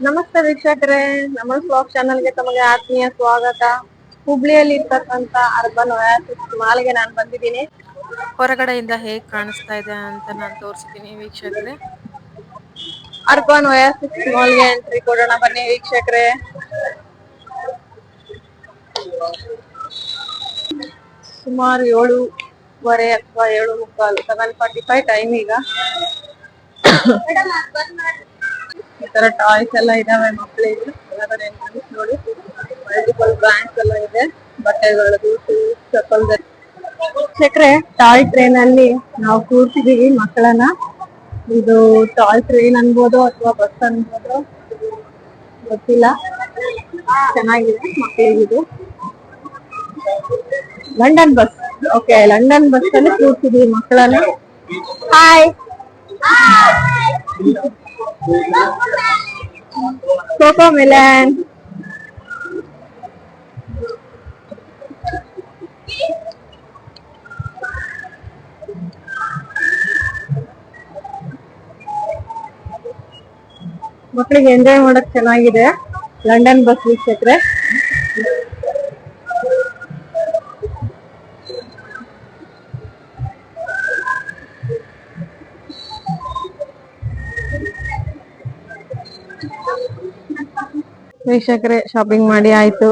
ನಮಸ್ತೆ ವೀಕ್ಷಕರೇ, ನಮ್ಮ ಬ್ಲಾಗ್ ಚಾನಲ್ಗೆ ತಮಗೆ ಆತ್ಮೀಯ ಸ್ವಾಗತ. ಹುಬ್ಳಿಯಲ್ಲಿ ಇರ್ತಕ್ಕಂತ ಅರ್ಬನ್ ಒಯಾಸಿಸ್ ಮಾಲ್ಗೆ ನಾನು ಬಂದಿದ್ದೀನಿ. ಹೊರಗಡೆಯಿಂದ ಹೇಗ್ ಕಾಣಿಸ್ತಾ ಇದೆ ಅಂತ ನಾನು ತೋರಿಸ್ತೀನಿ ವೀಕ್ಷಕರೇ. ಅರ್ಬನ್ ಒಯಾಸಿಸ್ ಮಾಲ್ಗೆ ಎಂಟ್ರಿ ಕೊಡೋಣ ಬನ್ನಿ ವೀಕ್ಷಕರೇ. ಸುಮಾರು 7:15 ಅಥವಾ 7:45 7:45 ಟೈಮ್ ಈಗ. ಈ ತರ ಟಾಯ್ಸ್ ಎಲ್ಲ ಇದಾವೆ ಮಕ್ಕಳಿಗೆ. ಒಳಗಡೆ ನೋಡಿ ಮಲ್ಟಿಪಲ್ ಬ್ರಾಂಡ್ಸ್ ಎಲ್ಲ ಇದೆ, ಬಟ್ಟೆಗಳದ್ದು, ಶೂಸ್, ಚಪ್ಪಲ್. ವೀಕ್ಷಕರೇ, ಟಾಯ್ ಟ್ರೈನ್ ಅಲ್ಲಿ ನಾವು ಕೂರ್ಸಿದೀವಿ ಮಕ್ಕಳನ್ನ. ಇದು ಟಾಯ್ ಟ್ರೈನ್ ಅನ್ಬೋದು ಅಥವಾ ಬಸ್ ಅನ್ಬೋದು ಗೊತ್ತಿಲ್ಲ. ಚೆನ್ನಾಗಿದೆ ಮಕ್ಕಳಿಗೆ ಇದು. London bus. Okay, London bus ಅಲ್ಲಿ ಕೂರ್ಸಿದೀವಿ ಮಕ್ಕಳನ್ನ. Hi cocoa Milan. ಮಕ್ಕಳಿಗೆ ಎಂಜಾಯ್ ಮಾಡಕ್ ಚೆನ್ನಾಗಿದೆ ಲಂಡನ್ ಬಸ್ ವೀಕ್ಷಕರೇ. ವೀಕ್ಷಕರೇ, ಶಾಪಿಂಗ್ ಮಾಡಿ ಆಯ್ತು.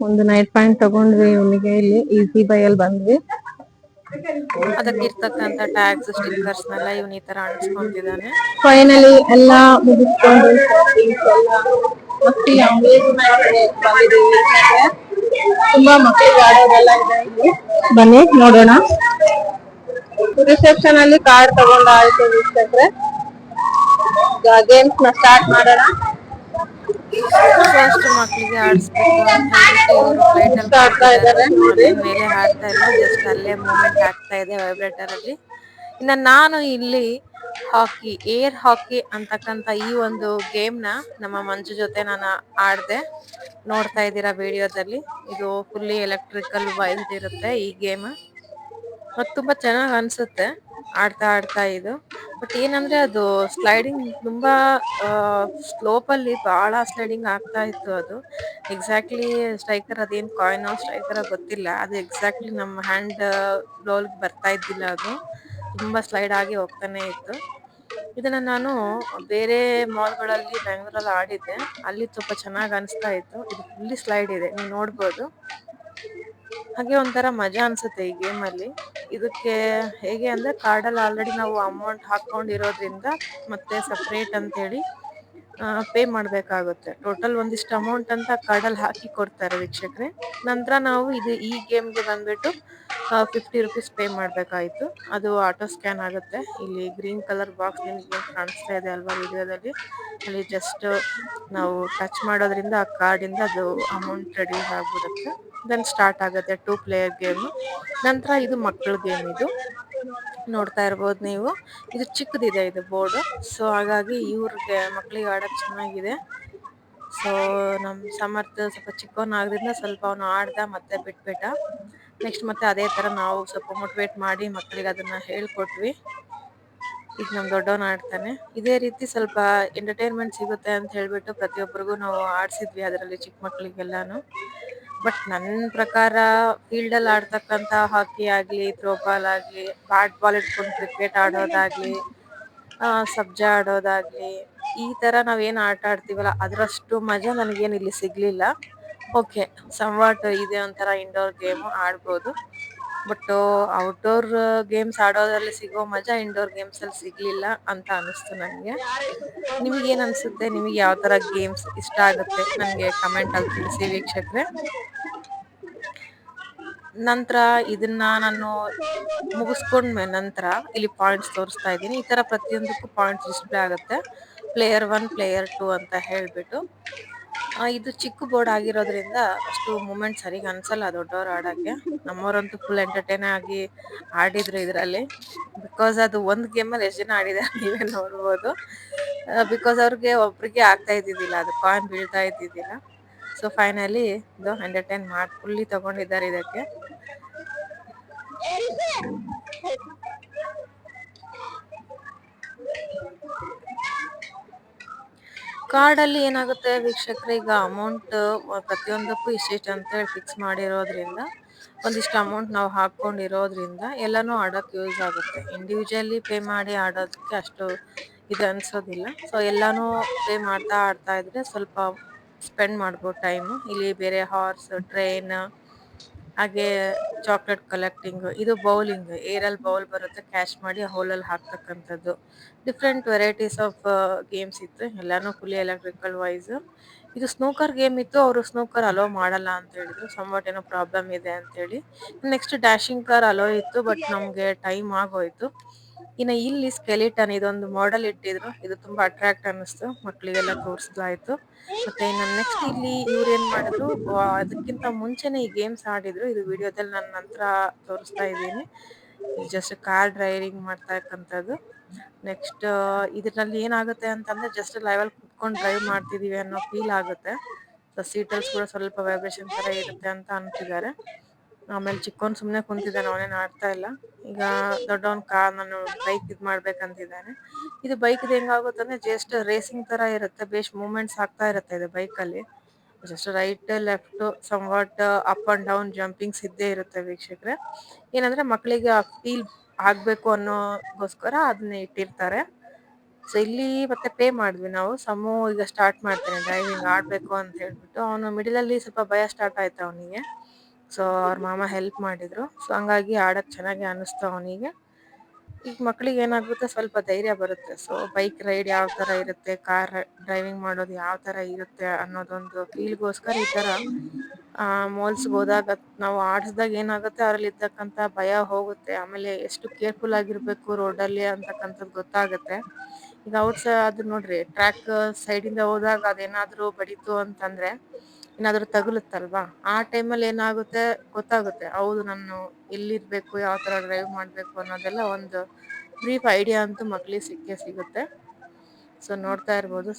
ಒಂದು ನೈಟ್ ಪ್ಯಾಂಟ್ ತಗೊಂಡ್ವಿ ಇವನಿಗೆ. ಇಲ್ಲಿ ಈಸಿ ಬೈ ಅಲ್ಲಿ ಬಂದ್ವಿ. ಅದಕ್ಕಿರ್ತಕ್ಕಂಥ ಟ್ಯಾಗ್ಸ್ ಸ್ಟಿಕ್ಕರ್ಸ್ನೆಲ್ಲ ಇವನ್ ಈ ತರ ಅಂಟಿಸ್ಕೊಂತಿದ್ದಾನೆ. ಫೈನಲಿ ಎಲ್ಲಾ ಮುಗಿಸ್ಕೊಂಡು ಶಾಪಿಂಗ್ ಎಲ್ಲ ಮಕ್ಕಳಿಗೆ ಅಮ್ಯೂಸ್ಮೆಂಟ್ ಬಂದಿದ್ದೀವಿ. ತುಂಬಾ ಮಕ್ಕಳಿಗೆ ಆಡೋದೆಲ್ಲ ಇದೆ ಇಲ್ಲಿ. ಬನ್ನಿ ನೋಡೋಣ. ರಿಸೆಪ್ಷನ್ ಅಲ್ಲಿ ಕಾರ್ಡ್ ತಗೊಂಡಾಯ್ತು ವೀಕ್ಷಕರೇ. ಈಗ ಗೇಮ್ಸ್ ನ ಸ್ಟಾರ್ಟ್ ಮಾಡೋಣ. ಫಸ್ಟ್ ಮಕ್ಳಿಗೆ ಆಡಿಸ್ಬೇಕು ಅಂತ ಹೇಳ್ಬಿಟ್ಟು ಇವರು ಫ್ಲೈಟ್ ಅಲ್ಲಿ ಆಡ್ತಾ ಕೂತಿದ್ದಾರೆ. ಇದಾರೆ ನೋಡಿ. ಅದೇನ್ ಮೇಲೆ ಹಾರ್ತಾ ಇಲ್ಲ, ಜಸ್ಟ್ ಅಲ್ಲೇ ಮೂವ್ಮೆಂಟ್ ಆಗ್ತಾ ಇದೆ ವೈಬ್ರೇಟರ್ ಅಲ್ಲಿ. ಇನ್ನ ನಾನು ಇಲ್ಲಿ ಹಾಕಿ, ಏರ್ ಹಾಕಿ ಅಂತಕ್ಕಂತ ಈ ಒಂದು ಗೇಮ್ ನ ನಮ್ಮ ಮಂಜು ಜೊತೆ ನಾನು ಆಡ್ದೆ. ನೋಡ್ತಾ ಇದ್ದೀರಾ ವಿಡಿಯೋದಲ್ಲಿ. ಇದು ಫುಲ್ಲಿ ಎಲೆಕ್ಟ್ರಿಕಲ್ ವೈರ್ಡ್ ಇರುತ್ತೆ ಈ ಗೇಮ್. ಮತ್ ತುಂಬಾ ಚೆನ್ನಾಗ್ ಅನ್ಸುತ್ತೆ ಆಡ್ತಾ ಆಡ್ತಾ ಇದು. ಬಟ್ ಏನಂದ್ರೆ ಅದು ಸ್ಲೈಡಿಂಗ್ ತುಂಬಾ ಸ್ಲೋಪ್ ಅಲ್ಲಿ ಬಹಳ ಸ್ಲೈಡಿಂಗ್ ಆಗ್ತಾ ಇತ್ತು. ಅದು ಎಕ್ಸಾಕ್ಟ್ಲಿ ಸ್ಟ್ರೈಕರ್ ಅದೇನ್ ಕಾಯಿನ್ ಸ್ಟ್ರೈಕರ್ ಗೊತ್ತಿಲ್ಲ. ಅದು ಎಕ್ಸಾಕ್ಟ್ಲಿ ನಮ್ಮ ಹ್ಯಾಂಡ್ ರೋಲ್ ಬರ್ತಾ ಇದ್ದಿಲ್ಲ. ಅದು ತುಂಬಾ ಸ್ಲೈಡ್ ಆಗಿ ಹೋಗ್ತಾನೆ ಇತ್ತು. ಇದನ್ನ ನಾನು ಬೇರೆ ಮಾಲ್ಗಳಲ್ಲಿ ಬೆಂಗಳೂರಲ್ಲಿ ಆಡಿದ್ದೆ. ಅಲ್ಲಿ ಸ್ವಲ್ಪ ಚೆನ್ನಾಗ್ ಅನಿಸ್ತಾ ಇತ್ತು. ಇದು ಫುಲ್ಲಿ ಸ್ಲೈಡ್ ಇದೆ, ನೀವು ನೋಡ್ಬೋದು. ಹಾಗೆ ಒಂಥರ ಮಜಾ ಅನ್ಸುತ್ತೆ ಈ ಗೇಮ್ ಅಲ್ಲಿ. ಇದಕ್ಕೆ ಹೇಗೆ ಅಂದ್ರೆ ಕಾರ್ಡಲ್ಲಿ ಆಲ್ರೆಡಿ ನಾವು ಅಮೌಂಟ್ ಹಾಕೊಂಡಿರೋದ್ರಿಂದ ಮತ್ತೆ ಸಪರೇಟ್ ಅಂತ ಹೇಳಿ ಪೇ ಮಾಡ್ಬೇಕಾಗುತ್ತೆ. ಟೋಟಲ್ ಒಂದಿಷ್ಟು ಅಮೌಂಟ್ ಅಂತ ಕಾರ್ಡಲ್ಲಿ ಹಾಕಿ ಕೊಡ್ತಾರೆ ವೀಕ್ಷಕರೇ. ನಂತರ ನಾವು ಈ ಗೇಮ್ಗೆ ಬಂದ್ಬಿಟ್ಟು 50 ರುಪೀಸ್ ಪೇ ಮಾಡ್ಬೇಕಾಯ್ತು. ಅದು ಆಟೋ ಸ್ಕ್ಯಾನ್ ಆಗುತ್ತೆ. ಇಲ್ಲಿ ಗ್ರೀನ್ ಕಲರ್ ಬಾಕ್ಸ್ ನಿಮ್ಗೆ ಕಾಣಿಸ್ತಾ ಇದೆ ಅಲ್ವಾ ವಿಡಿಯೋದಲ್ಲಿ. ಅಲ್ಲಿ ಜಸ್ಟ್ ನಾವು ಟಚ್ ಮಾಡೋದ್ರಿಂದ ಆ ಕಾರ್ಡ್ ಇಂದ ಅದು ಅಮೌಂಟ್ ರೆಡ್ಯೂಸ್ ಆಗ್ಬಿಡುತ್ತೆ. ದೆನ್ ಸ್ಟಾರ್ಟ್ ಆಗುತ್ತೆ 2 ಪ್ಲೇಯರ್ ಗೇಮ್. ನಂತರ ಇದು ಮಕ್ಕಳ ಗೇಮ್. ಇದು ನೋಡ್ತಾ ಇರ್ಬೋದು ನೀವು. ಇದು ಚಿಕ್ಕದಿದೆ ಇದು ಬೋರ್ಡ್. ಸೊ ಹಾಗಾಗಿ ಇವ್ರಿಗೆ ಮಕ್ಳಿಗೆ ಆಡಕ್ ಚೆನ್ನಾಗಿದೆ. ಸೊ ನಮ್ ಸಮರ್ಥ ಸ್ವಲ್ಪ ಚಿಕ್ಕವನ್ ಆದ್ರಿಂದ ಸ್ವಲ್ಪ ಅವನು ಆಡ್ದ ಮತ್ತೆ ಬಿಟ್ಬಿಟ್ಟ. ನೆಕ್ಸ್ಟ್ ಮತ್ತೆ ಅದೇ ತರ ನಾವು ಸ್ವಲ್ಪ ಮೋಟಿವೇಟ್ ಮಾಡಿ ಮಕ್ಕಳಿಗೆ ಅದನ್ನ ಹೇಳ್ಕೊಟ್ವಿ. ಈಗ ನಮ್ ದೊಡ್ಡವನ್ ಆಡ್ತಾನೆ. ಇದೇ ರೀತಿ ಸ್ವಲ್ಪ ಎಂಟರ್ಟೈನ್ಮೆಂಟ್ ಸಿಗುತ್ತೆ ಅಂತ ಹೇಳ್ಬಿಟ್ಟು ಪ್ರತಿಯೊಬ್ಬರಿಗೂ ನಾವು ಆಡ್ಸಿದ್ವಿ ಅದರಲ್ಲಿ ಚಿಕ್ಕ ಮಕ್ಳಿಗೆಲ್ಲಾನು. ಬಟ್ ನನ್ ಪ್ರಕಾರ ಫೀಲ್ಡ್ ಅಲ್ಲಿ ಆಡ್ತಕ್ಕಂತ ಹಾಕಿ ಆಗ್ಲಿ, ಥ್ರೋಬಾಲ್ ಆಗ್ಲಿ, ಬ್ಯಾಟ್ ಬಾಲ್ ಇಟ್ಕೊಂಡು ಕ್ರಿಕೆಟ್ ಆಡೋದಾಗ್ಲಿ, ಸಬ್ಜಾ ಆಡೋದಾಗ್ಲಿ, ಈ ತರ ನಾವ್ ಏನ್ ಆಟ ಆಡ್ತೀವಲ್ಲ ಅದ್ರಷ್ಟು ಮಜಾ ನನ್ಗೇನ್ ಇಲ್ಲಿ ಸಿಗ್ಲಿಲ್ಲ. ಓಕೆ, ಸಂವಾಟ್ ಇದೆ ಒಂಥರ ಇಂಡೋರ್ ಗೇಮ್ ಆಡ್ಬೋದು. ಬಟ್ ಔಟ್ಡೋರ್ ಗೇಮ್ಸ್ ಆಡೋದ್ರಲ್ಲಿ ಸಿಗೋ ಮಜಾ ಇಂಡೋರ್ ಗೇಮ್ಸ್ ಅಲ್ಲಿ ಸಿಗ್ಲಿಲ್ಲ ಅಂತ ಅನಿಸ್ತು ನನ್ಗೆ. ನಿಮ್ಗೆ ಏನ್ ಅನ್ಸುತ್ತೆ? ನಿಮ್ಗೆ ಯಾವ ತರ ಗೇಮ್ಸ್ ಇಷ್ಟ ಆಗುತ್ತೆ ನನ್ಗೆ ಕಮೆಂಟ್ ಅಲ್ಲಿ ತಿಳಿಸಿ ವೀಕ್ಷಕ್ರೆ. ನಂತರ ಇದನ್ನ ನಾನು ಮುಗಿಸ್ಕೊಂಡ್ಮೆ ನಂತರ ಇಲ್ಲಿ ಪಾಯಿಂಟ್ಸ್ ತೋರಿಸ್ತಾ ಇದ್ದೀನಿ. ಈ ತರ ಪ್ರತಿಯೊಂದಕ್ಕೂ ಪಾಯಿಂಟ್ಸ್ ಡಿಸ್ಪ್ಲೇ ಆಗುತ್ತೆ. ಪ್ಲೇಯರ್ 1, ಪ್ಲೇಯರ್ 2 ಅಂತ ಹೇಳ್ಬಿಟ್ಟು. ಇದು ಚಿಕ್ಕ ಬೋರ್ಡ್ ಆಗಿರೋದ್ರಿಂದ ಅಷ್ಟು ಮೂಮೆಂಟ್ ಸರಿಗ್ ಅನ್ಸಲ್ಲ ದೊಡ್ಡವರು ಆಡಕ್ಕೆ. ನಮ್ಮವರಂತೂ ಫುಲ್ ಎಂಟರ್ಟೈನ್ ಆಗಿ ಆಡಿದ್ರು ಇದ್ರಲ್ಲಿ. ಬಿಕಾಸ್ ಅದು ಒಂದ್ ಗೇಮ್ ಅಲ್ಲಿ ಎಷ್ಟ್ ಜನ ಆಡಿದಾರೆ ನೀವೇ ನೋಡ್ಬೋದು. ಬಿಕಾಸ್ ಅವ್ರಿಗೆ ಒಬ್ರಿಗೆ ಆಗ್ತಾ ಇದ್ದಿದ್ದಿಲ್ಲ, ಅದು ಕಾಯಿನ್ ಬೀಳ್ತಾ ಇದ್ದಿದ್ದಿಲ್ಲ. ಸೊ ಫೈನಲಿ ಇದು ಎಂಟರ್ಟೈನ್ ಫುಲ್ಲಿ ತಗೊಂಡಿದ್ದಾರೆ ಇದಕ್ಕೆ. ಕಾರ್ಡಲ್ಲಿ ಏನಾಗುತ್ತೆ ವೀಕ್ಷಕರೇ, ಈಗ ಅಮೌಂಟ್ ಪ್ರತಿಯೊಂದಕ್ಕೂ ಇಷ್ಟಿಷ್ಟು ಅಂತೇಳಿ ಫಿಕ್ಸ್ ಮಾಡಿರೋದ್ರಿಂದ, ಒಂದಿಷ್ಟು ಅಮೌಂಟ್ ನಾವು ಹಾಕೊಂಡಿರೋದ್ರಿಂದ ಎಲ್ಲಾನು ಆಡೋಕೆ ಯೂಸ್ ಆಗುತ್ತೆ. ಇಂಡಿವಿಜುವಲಿ ಪೇ ಮಾಡಿ ಆಡೋದಕ್ಕೆ ಅಷ್ಟು ಇದು ಅನ್ಸೋದಿಲ್ಲ. ಸೊ ಎಲ್ಲಾನು ಪೇ ಮಾಡ್ತಾ ಆಡ್ತಾ ಇದ್ರೆ ಸ್ವಲ್ಪ ಸ್ಪೆಂಡ್ ಮಾಡ್ಬೋದು ಟೈಮು. ಇಲ್ಲಿ ಬೇರೆ ಹಾರ್ಸ್, ಟ್ರೈನ್, ಹಾಗೆ ಚಾಕ್ಲೇಟ್ ಕಲೆಕ್ಟಿಂಗ್, ಇದು ಬೌಲಿಂಗ್, ಏರಲ್ಲಿ ಬೌಲ್ ಬರುತ್ತೆ, ಕ್ಯಾಚ್ ಮಾಡಿ ಹೋಲಲ್ಲಿ ಹಾಕ್ತಕ್ಕಂಥದ್ದು. ಡಿಫ್ರೆಂಟ್ ವೆರೈಟೀಸ್ ಆಫ್ ಗೇಮ್ಸ್ ಇತ್ತು, ಎಲ್ಲಾನು ಫುಲ್ಲಿ ಎಲೆಕ್ಟ್ರಿಕಲ್ ವೈಸ್. ಇದು ಸ್ನೂಕರ್ ಗೇಮ್ ಇತ್ತು, ಅವರು ಸ್ನೂಕರ್ ಅಲೋ ಮಾಡಲ್ಲ ಅಂತ ಹೇಳಿದ್ರು, ಸಂವಾಟ್ ಏನೋ ಪ್ರಾಬ್ಲಮ್ ಇದೆ ಅಂತ ಹೇಳಿ. ನೆಕ್ಸ್ಟ್ ಡ್ಯಾಶಿಂಗ್ ಕಾರ್ ಅಲೋ ಇತ್ತು, ಬಟ್ ನಮ್ಗೆ ಟೈಮ್ ಆಗೋಯ್ತು. ಇನ್ನು ಇಲ್ಲಿ ಸ್ಕೆಲಿಟನ್, ಇದೊಂದು ಮಾಡೆಲ್ ಇಟ್ಟಿದ್ರು, ಇದು ತುಂಬಾ ಅಟ್ರಾಕ್ಟ್ ಅನ್ನಿಸ್ತು, ಮಕ್ಳಿಗೆಲ್ಲ ತೋರಿಸ್ಲಾಯ್ತು. ಮತ್ತೆ ಇನ್ನು ನೆಕ್ಸ್ಟ್ ಇಲ್ಲಿ ಇವ್ರು ಏನ್ ಮಾಡಿದ್ರು, ಅದಕ್ಕಿಂತ ಮುಂಚೆನೆ ಈ ಗೇಮ್ಸ್ ಆಡಿದ್ರು, ಇದು ವಿಡಿಯೋದಲ್ಲಿ ನಾನು ನಂತರ ತೋರಿಸ್ತಾ ಇದ್ದೀನಿ. ಜಸ್ಟ್ ಕಾರ್ ಡ್ರೈವಿಂಗ್ ಮಾಡ್ತಕ್ಕಂಥದ್ದು. ನೆಕ್ಸ್ಟ್ ಇದ್ರಲ್ಲಿ ಏನಾಗುತ್ತೆ ಅಂತಂದ್ರೆ, ಜಸ್ಟ್ ಲೈವಲ್ಲಿ ಕುತ್ಕೊಂಡು ಡ್ರೈವ್ ಮಾಡ್ತಿದೀವಿ ಅನ್ನೋ ಫೀಲ್ ಆಗುತ್ತೆ. ಸೀಟಲ್ಸ್ ಕೂಡ ಸ್ವಲ್ಪ ವೈಬ್ರೇಷನ್ ತರ ಇರುತ್ತೆ ಅಂತ ಅಂತಿದ್ದಾರೆ. ಆಮೇಲೆ ಚಿಕ್ಕೋನ್ ಸುಮ್ನೆ ಕುಂತಿದ್ದಾನೆ, ಅವನೇನ್ ಆಡ್ತಾ ಇಲ್ಲ. ಈಗ ದೊಡ್ಡವನ್ ನಾನು ಬೈಕ್ ಇದ್ ಮಾಡ್ಬೇಕಂತಿದ್ದಾನೆ. ಇದು ಬೈಕ್ ಹೆಂಗಾಗುತ್ತಂದ್ರೆ ಜಸ್ಟ್ ರೇಸಿಂಗ್ ತರ ಇರುತ್ತೆ, ಬೇಸ್ ಮೂವ್ಮೆಂಟ್ಸ್ ಆಗ್ತಾ ಇರುತ್ತೆ ಇದು ಬೈಕ್ ಅಲ್ಲಿ. Just right left somewhat up and down jumpings ಇದ್ದೇ ಇರುತ್ತೆ ವೀಕ್ಷಕರೇ. ಏನಂದ್ರೆ ಮಕ್ಕಳಿಗೆ ಆ ಫೀಲ್ ಆಗ್ಬೇಕು ಅನ್ನೋಗೋಸ್ಕರ ಅದನ್ನ ಇಟ್ಟಿರ್ತಾರೆ. ಸೊ ಇಲ್ಲಿ ಮತ್ತೆ ಪೇ ಮಾಡಿದ್ವಿ ನಾವು. ಸಮು ಈಗ ಸ್ಟಾರ್ಟ್ ಮಾಡ್ತಾನೆ ಡ್ರೈವಿಂಗ್ ಆಡ್ಬೇಕು ಅಂತ ಹೇಳ್ಬಿಟ್ಟು. ಅವನು ಮಿಡಿಲ್ ಅಲ್ಲಿ ಸ್ವಲ್ಪ ಭಯ ಸ್ಟಾರ್ಟ್ ಆಯ್ತು ಅವನಿಗೆ. ಸೊ ಅವ್ರ ಮಾಮ ಹೆಲ್ಪ್ ಮಾಡಿದ್ರು. ಸೊ ಹಂಗಾಗಿ ಆಡಕ್ ಚೆನ್ನಾಗಿ ಅನಿಸ್ತು ಅವನಿಗೆ. ಈಗ ಮಕ್ಳಿಗೆ ಏನಾಗುತ್ತೆ, ಸ್ವಲ್ಪ ಧೈರ್ಯ ಬರುತ್ತೆ. ಸೊ ಬೈಕ್ ರೈಡ್ ಯಾವ ತರ ಇರುತ್ತೆ, ಕಾರ್ ಡ್ರೈವಿಂಗ್ ಮಾಡೋದು ಯಾವ ತರ ಇರುತ್ತೆ ಅನ್ನೋದೊಂದು ಫೀಲ್ಗೋಸ್ಕರ ಈ ತರ ಮಾಲ್ಸ್ಗೆ ಹೋದಾಗ ನಾವು ಆಡಿಸ್ದಾಗ ಏನಾಗುತ್ತೆ, ಅದ್ರಲ್ಲಿ ಇರ್ತಕ್ಕಂತ ಭಯ ಹೋಗುತ್ತೆ. ಆಮೇಲೆ ಎಷ್ಟು ಕೇರ್ಫುಲ್ ಆಗಿರ್ಬೇಕು ರೋಡಲ್ಲಿ ಅಂತಕ್ಕಂಥದ್ದು ಗೊತ್ತಾಗುತ್ತೆ. ಈಗ ಅದು ನೋಡ್ರಿ, ಟ್ರ್ಯಾಕ್ ಸೈಡ್ ಇಂದ ಹೋದಾಗ ಅದೇನಾದ್ರೂ ಬಡಿತು ಅಂತಂದ್ರೆ, ಏನಾದ್ರೂ ತಗುಲುತ್ತಲ್ವಾ, ಆ ಟೈಮಲ್ಲಿ ಏನಾಗುತ್ತೆ ಗೊತ್ತಾಗುತ್ತೆ, ಹೌದು ನಾನು ಎಲ್ಲಿರ್ಬೇಕು, ಯಾವ ತರ ಡ್ರೈವ್ ಮಾಡ್ಬೇಕು ಅನ್ನೋದೆಲ್ಲ ಒಂದು ಬ್ರೀಫ್ ಐಡಿಯಾ ಅಂತೂ ಮಕ್ಳಿಗೆ ಸಿಕ್ಕೇ ಸಿಗುತ್ತೆ. ಸೊ ನೋಡ್ತಾ ಇರ್ಬೋದು,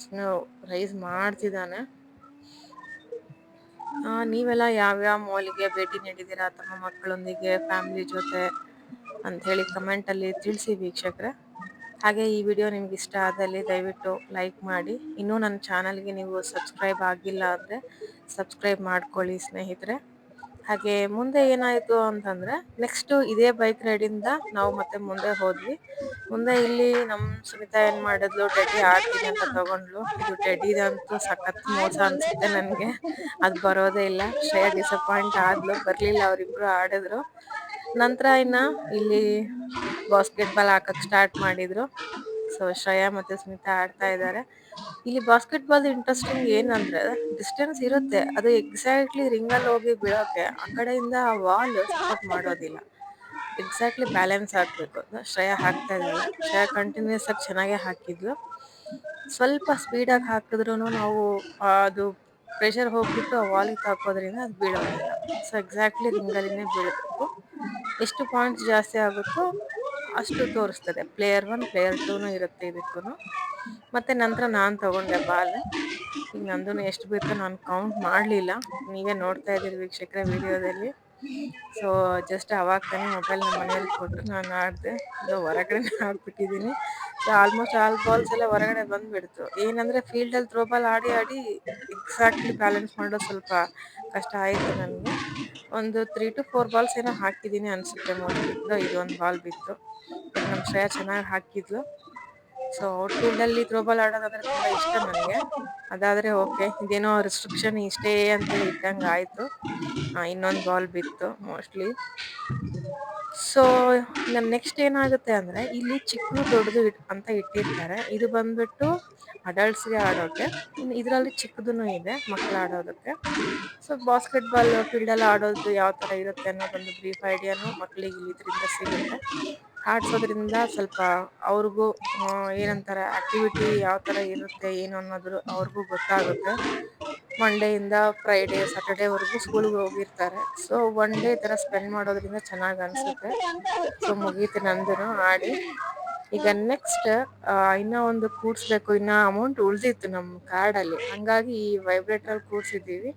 ರೈಸ್ ಮಾಡ್ತಿದ್ದಾನೆ. ನೀವೆಲ್ಲ ಯಾವ್ಯಾವ ಮಾಲ್ಗೆ ಭೇಟಿ ನೀಡಿದ್ದೀರಾ ತಮ್ಮ ಮಕ್ಕಳೊಂದಿಗೆ, ಫ್ಯಾಮಿಲಿ ಜೊತೆ ಅಂತ ಹೇಳಿ ಕಮೆಂಟ್ ಅಲ್ಲಿ ತಿಳಿಸಿ ವೀಕ್ಷಕರೇ. ಹಾಗೆ ಈ ವಿಡಿಯೋ ನಿಮ್ಗೆ ಇಷ್ಟ ಆದಲ್ಲಿ ದಯವಿಟ್ಟು ಲೈಕ್ ಮಾಡಿ. ಇನ್ನೂ ನನ್ನ ಚಾನಲ್ಗೆ ನೀವು ಸಬ್ಸ್ಕ್ರೈಬ್ ಆಗಿಲ್ಲ ಅಂದ್ರೆ ಸಬ್ಸ್ಕ್ರೈಬ್ ಮಾಡ್ಕೊಳ್ಳಿ ಸ್ನೇಹಿತರೆ. ಹಾಗೆ ಮುಂದೆ ಏನಾಯ್ತು ಅಂತಂದ್ರೆ, ನೆಕ್ಸ್ಟ್ ಇದೇ ಬೈಕ್ ರೈಡಿಂದ ನಾವು ಮತ್ತೆ ಮುಂದೆ ಹೋದ್ವಿ. ಮುಂದೆ ಇಲ್ಲಿ ನಮ್ ಸುನಿತಾ ಏನ್ ಮಾಡಿದ್ಲು, ಟೆಡ್ಡಿ ಆಡ್ತೀನಿ ಅಂತ ತಗೊಂಡ್ಲು. ಇದು ಟೆಡ್ಡಿದಂತೂ ಸಖತ್ ಮೋಸ ಅನ್ಸುತ್ತೆ ನನ್ಗೆ, ಅದ್ ಬರೋದೇ ಇಲ್ಲ. ಶ್ರೇಯ ಡಿಸಪಾಯಿಂಟ್ ಆದ್ಲು, ಬರ್ಲಿಲ್ಲ, ಅವ್ರಿಬ್ರು ಆಡಿದ್ರು. ನಂತರ ಇನ್ನ ಇಲ್ಲಿ ಬಾಸ್ಕೆಟ್ ಬಾಲ್ ಹಾಕಕ್ ಸ್ಟಾರ್ಟ್ ಮಾಡಿದ್ರು. ಸೊ ಶ್ರೇಯಾ ಮತ್ತೆ ಸ್ಮಿತಾ ಆಡ್ತಾ ಇದ್ದಾರೆ. ಇಲ್ಲಿ ಬಾಸ್ಕೆಟ್ ಬಾಲ್ ಇಂಟ್ರೆಸ್ಟಿಂಗ್ ಏನಂದ್ರೆ, ಡಿಸ್ಟೆನ್ಸ್ ಇರುತ್ತೆ, ಅದು ಎಕ್ಸಾಕ್ಟ್ಲಿ ರಿಂಗಲ್ಲಿ ಹೋಗಿ ಬೀಳೋಕೆ ಆ ಕಡೆಯಿಂದ ಆ ವಾಲ್ ಸಪೋರ್ಟ್ ಮಾಡೋದಿಲ್ಲ. ಎಕ್ಸಾಕ್ಟ್ಲಿ ಬ್ಯಾಲೆನ್ಸ್ ಆಗ್ಬೇಕು. ಶ್ರೇಯಾ ಹಾಕ್ತಾ ಇದ್ದಾಳೆ. ಶ್ರೇಯಾ ಕಂಟಿನ್ಯೂಸ್ ಆಗಿ ಚೆನ್ನಾಗೆ ಹಾಕಿದ್ಲು. ಸ್ವಲ್ಪ ಸ್ಪೀಡಾಗಿ ಹಾಕಿದ್ರು ನಾವು ಅದು ಪ್ರೆಷರ್ ಹೋಗ್ಬಿಟ್ಟು ಆ ವಾಲಿಗೆ ತಾಕೋದ್ರಿಂದ ಅದು ಬೀಳೋದಿಲ್ಲ. ಸೊ ಎಕ್ಸಾಕ್ಟ್ಲಿ ರಿಂಗಲ್ಲಿನೇ ಬೀಳಬೇಕು. ಎಷ್ಟು ಪಾಯಿಂಟ್ಸ್ ಜಾಸ್ತಿ ಆಗುತ್ತೋ ಅಷ್ಟು ತೋರಿಸ್ತದೆ. ಪ್ಲೇಯರ್ 1 ಪ್ಲೇಯರ್ 2 ಇರುತ್ತೆ ಇದಕ್ಕೂ. ಮತ್ತೆ ನಂತರ ನಾನು ತಗೊಂಡೆ ಬಾಲ್. ಈಗ ನಂದು ಎಷ್ಟು ಬೀಳ್ತೋ ನಾನು ಕೌಂಟ್ ಮಾಡಲಿಲ್ಲ, ನೀವೇ ನೋಡ್ತಾ ಇದ್ದೀರಿ ವೀಕ್ಷಕರೇ ವಿಡಿಯೋದಲ್ಲಿ. ಸೊ ಜಸ್ಟ್ ಅವಾಗ ತಾನೇ ಮೊಬೈಲ್ ನಮ್ಮ ಮನೆಯಲ್ಲಿ ಕೊಟ್ಟು ನಾನು ಆಡಿದೆ. ಅದು ಹೊರಗಡೆ ಹಾಕ್ಬಿಟ್ಟಿದ್ದೀನಿ. ಸೊ ಆಲ್ಮೋಸ್ಟ್ ಆಲ್ ಬಾಲ್ಸ್ ಎಲ್ಲ ಹೊರಗಡೆ ಬಂದ್ಬಿಡ್ತು. ಏನಂದ್ರೆ ಫೀಲ್ಡಲ್ಲಿ ಥ್ರೋ ಬಾಲ್ ಆಡಿ ಆಡಿ ಎಕ್ಸಾಕ್ಟ್ಲಿ ಬ್ಯಾಲೆನ್ಸ್ ಮಾಡೋದು ಸ್ವಲ್ಪ ಕಷ್ಟ ಆಯಿತು ನನಗೆ. ಒಂದು 3 to 4 ಬಾಲ್ಸ್ ಏನೋ ಹಾಕಿದ್ದೀನಿ ಅನ್ಸುತ್ತೆ ಮೋಸ್ಟ್ಲಿ. ಇದೊಂದು ಬಾಲ್ ಬಿತ್ತು. ಬಟ್ ನಮ್ಮ ಶ್ರೇಯಾ ಚೆನ್ನಾಗಿ ಹಾಕಿದ್ಲು. ಸೊ ಔಟ್ಫೀಲ್ಡ್ ಅಲ್ಲಿ ಥ್ರೋಬಾಲ್ ಆಡೋದಂದ್ರೆ ತುಂಬಾ ಇಷ್ಟ ನನಗೆ. ಅದಾದ್ರೆ ಓಕೆ, ಇದೇನೋ ರಿಸ್ಟ್ರಿಕ್ಷನ್ ಇಷ್ಟೇ ಅಂತೇಳಿ ಇಟ್ಟಂಗೆ ಆಯ್ತು. ಇನ್ನೊಂದು ಬಾಲ್ ಬಿತ್ತು ಮೋಸ್ಟ್ಲಿ. ಸೊ ನನ್ ನೆಕ್ಸ್ಟ್ ಏನಾಗುತ್ತೆ ಅಂದ್ರೆ, ಇಲ್ಲಿ ಚಿಕ್ಕದು ದೊಡ್ಡದು ಅಂತ ಇಟ್ಟಿರ್ತಾರೆ. ಇದು ಬಂದ್ಬಿಟ್ಟು ಅಡಲ್ಟ್ಸ್ಗೆ ಆಡೋಕೆ, ಇನ್ನು ಇದರಲ್ಲಿ ಚಿಕ್ಕದೂ ಇದೆ ಮಕ್ಳು ಆಡೋದಕ್ಕೆ. ಸೊ ಬಾಸ್ಕೆಟ್ ಬಾಲ್ ಫೀಲ್ಡ್ ಅಲ್ಲಿ ಆಡೋದು ಯಾವ ತರ ಇರುತ್ತೆ ಅನ್ನೋದೊಂದು ಬ್ರೀಫ್ ಐಡಿಯಾನು ಮಕ್ಳಿಗೆ ಇದರಿಂದ ಸಿಗುತ್ತೆ. ಆಡ್ಸೋದ್ರಿಂದ ಸ್ವಲ್ಪ ಅವ್ರಿಗೂ ಏನಂತಾರೆ ಆಕ್ಟಿವಿಟಿ ಯಾವ ತರ ಇರುತ್ತೆ ಏನು ಅನ್ನೋದು ಅವ್ರಿಗೂ ಗೊತ್ತಾಗುತ್ತೆ. ಮಂಡೆಯಿಂದ ಫ್ರೈಡೆ ಸ್ಯಾಟರ್ಡೇವರೆಗೂ ಸ್ಕೂಲ್ಗೆ ಹೋಗಿರ್ತಾರೆ. ಸೊ ಒನ್ ಡೇ ತರ ಸ್ಪೆಂಡ್ ಮಾಡೋದ್ರಿಂದ ಚೆನ್ನಾಗಿ ಅನ್ಸುತ್ತೆ. ಸೊ ಮುಗೀತು ನಂದುನು ಆಡಿ. ಈಗ ನೆಕ್ಸ್ಟ್ ಇನ್ನ ಒಂದು ಕೂಡ್ಸ್ಬೇಕು. ಇನ್ನ ಅಮೌಂಟ್ ಉಳ್ದಿತ್ತು ನಮ್ ಕಾರ್ಡ್ ಅಲ್ಲಿ, ಹಂಗಾಗಿ ಈ ವೈಬ್ರೇಟರ್ ಕೂಡ್ಸಿದೀವಿ.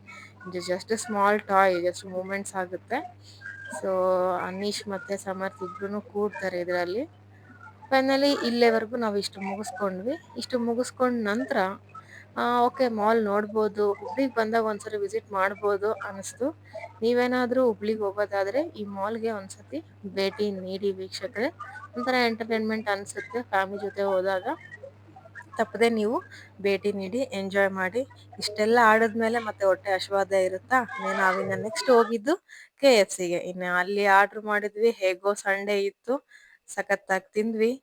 Just small toy, just movements ಆಗುತ್ತೆ. ಸೊ ಅನೀಶ್ ಮತ್ತೆ ಸಮರ್ಥ್ ಇಬ್ರು ಕೂಡ್ತಾರೆ ಇದರಲ್ಲಿ. ಫೈನಲಿ ಇಲ್ಲೇವರೆಗೂ ನಾವು ಇಷ್ಟು ಮುಗಿಸ್ಕೊಂಡ್ವಿ. ಇಷ್ಟು ಮುಗಿಸ್ಕೊಂಡ್ ನಂತರ ಓಕೆ ಮಾಲ್ ನೋಡ್ಬೋದು. ಹುಬ್ಳಿಗ್ ಬಂದಾಗ ಒಂದ್ಸರಿ ವಿಸಿಟ್ ಮಾಡ್ಬೋದು ಅನಿಸ್ತು. ನೀವೇನಾದ್ರೂ ಹುಬ್ಳಿಗ್ ಹೋಗೋದಾದ್ರೆ ಈ ಮಾಲ್‌ಗೆ ಒಂದ್ಸತಿ ಭೇಟಿ ನೀಡಿ ವೀಕ್ಷಕರೇ. ಒಂಥರ ಎಂಟರ್‌ಟೈನ್‌ಮೆಂಟ್ ಅನ್ಸುತ್ತೆ ಫ್ಯಾಮಿಲಿ ಜೊತೆ ಹೋದಾಗ. ತಪ್ಪದೆ ನೀವು ಭೇಟಿ ನೀಡಿ ಎಂಜಾಯ್ ಮಾಡಿ. ಇಷ್ಟೆಲ್ಲ ಆಡದ್ಮೇಲೆ ಮತ್ತೆ ಹೊಟ್ಟೆ ಹಶ್ವಾದೇ ಇರುತ್ತಾ? ನಾವಿನ್ನ ನೆಕ್ಸ್ಟ್ ಹೋಗಿದ್ದು KFCಗೆ. ಇನ್ನ ಅಲ್ಲಿ ಆರ್ಡರ್ ಮಾಡಿದ್ವಿ. ಹೇಗೋ ಸಂಡೇ ಇತ್ತು. ಸಖತ್ತಾಗಿ ತಿಂದ್ವಿ.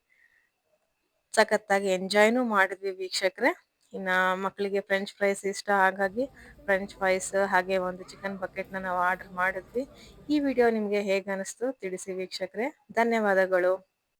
ಸಖತ್ತಾಗಿ ಎಂಜಾಯ್‌ನೂ ಮಾಡಿದ್ವಿ ವೀಕ್ಷಕರೇ. ಇನ್ನ ಮಕ್ಕಳಿಗೆ ಫ್ರೆಂಚ್ ಫ್ರೈಸ್ ಇಷ್ಟ ಹಾಗಾಗಿ ಫ್ರೆಂಚ್ ಫ್ರೈಸ್ ಹಾಗೆ ಒಂದು ಚಿಕನ್ ಬಕೆಟ್‌ನ ನಾವು ಆರ್ಡರ್ ಮಾಡಿದ್ವಿ. ಈ ವಿಡಿಯೋ ನಿಮ್ಗೆ ಹೇಗನಿಸ್ತು ತಿಳಿಸಿ ವೀಕ್ಷಕರೇ. ಧನ್ಯವಾದಗಳು.